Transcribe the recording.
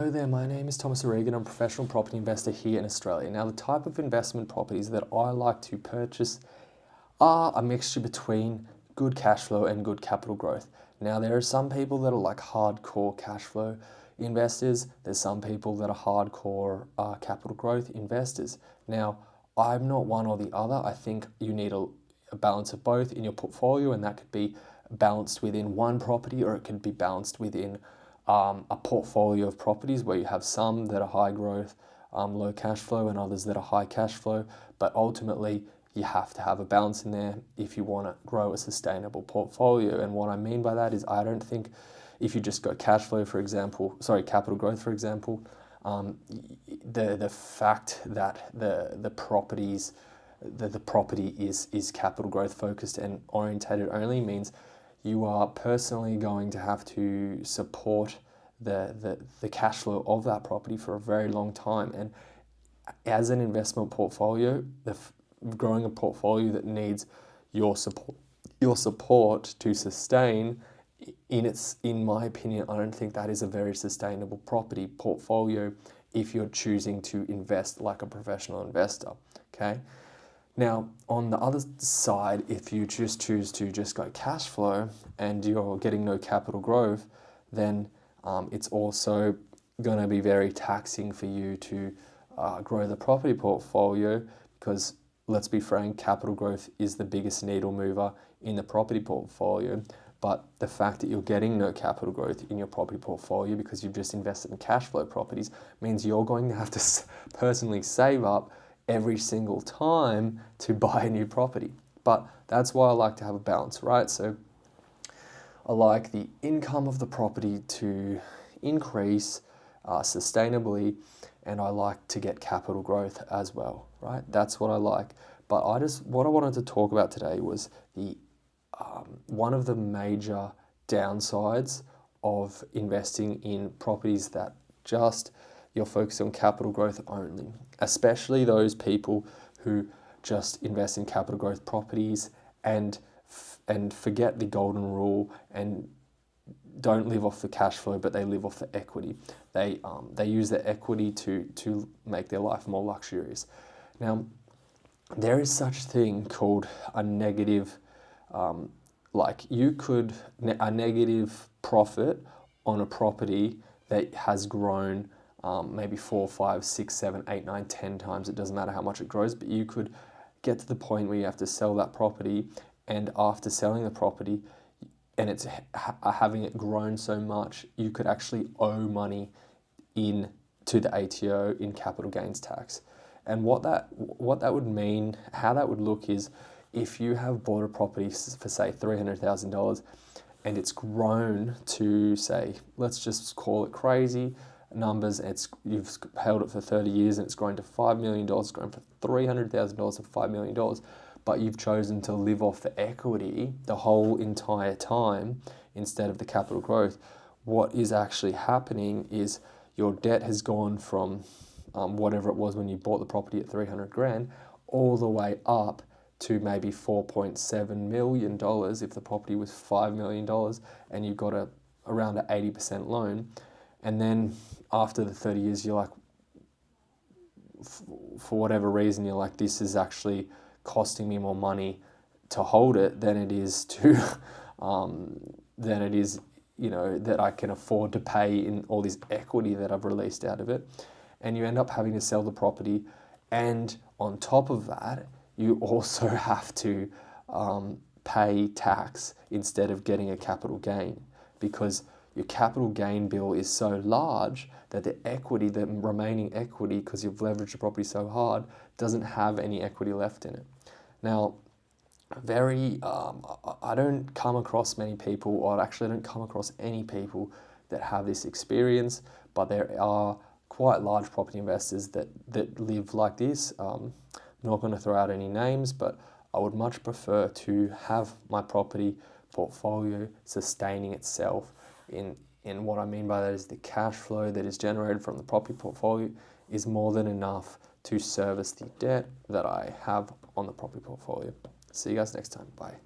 Hello there, my name is Thomas O'Regan. I'm a professional property investor here in Australia. Now, the type of investment properties that I like to purchase are a mixture between good cash flow and good capital growth. Now, there are some people that are like hardcore cash flow investors. There's some people that are hardcore capital growth investors. Now, I'm not one or the other. I think you need a balance of both in your portfolio, and that could be balanced within one property or it could be balanced within a portfolio of properties where you have some that are high growth, low cash flow, and others that are high cash flow. But ultimately, you have to have a balance in there if you want to grow a sustainable portfolio. And what I mean by that is I don't think if you just go cash flow, for example, capital growth, for example, the fact that the property is capital growth focused and orientated only means you are personally going to have to support the cash flow of that property for a very long time. And as an investment portfolio, growing a portfolio that needs your support to sustain, in my opinion, I don't think that is a very sustainable property portfolio if you're choosing to invest like a professional investor. Okay. Now, on the other side, if you choose to just go cash flow and you're getting no capital growth, then it's also going to be very taxing for you to grow the property portfolio because, let's be frank, capital growth is the biggest needle mover in the property portfolio. But the fact that you're getting no capital growth in your property portfolio because you've just invested in cash flow properties means you're going to have to personally save up every single time to buy a new property. But that's why I like to have a balance, right? So I like the income of the property to increase sustainably, and I like to get capital growth as well, right? That's what I like. But what I wanted to talk about today was the one of the major downsides of investing in properties that just you're focused on capital growth only, especially those people who just invest in capital growth properties and forget the golden rule and don't live off the cash flow, but they live off the equity. They use the equity to make their life more luxurious. Now, there is such thing called a negative, a negative profit on a property that has grown maybe 4, 5, 6, 7, 8, 9, 10 times. It doesn't matter how much it grows, but you could get to the point where you have to sell that property, and after selling the property and it's having it grown so much, you could actually owe money to the ATO in capital gains tax. And what that would mean, how that would look is if you have bought a property for say $300,000 and it's grown to, say, let's just call it crazy numbers, you've held it for 30 years and it's grown to $5 million, it's grown from $300,000 to $5 million, but you've chosen to live off the equity the whole entire time instead of the capital growth. What is actually happening is your debt has gone from whatever it was when you bought the property at 300 grand all the way up to maybe $4.7 million if the property was $5 million and you got around an 80% loan. And then after the 30 years, you're like, for whatever reason, you're like, this is actually costing me more money to hold it than it is that I can afford to pay in all this equity that I've released out of it. And you end up having to sell the property. And on top of that, you also have to pay tax instead of getting a capital gain, because your capital gain bill is so large that the remaining equity, because you've leveraged the property so hard, doesn't have any equity left in it. Now, I don't come across many people, or actually I don't come across any people that have this experience, but there are quite large property investors that live like this. I'm not going to throw out any names, but I would much prefer to have my property portfolio sustaining itself. In what I mean by that is the cash flow that is generated from the property portfolio is more than enough to service the debt that I have on the property portfolio. See you guys next time. Bye.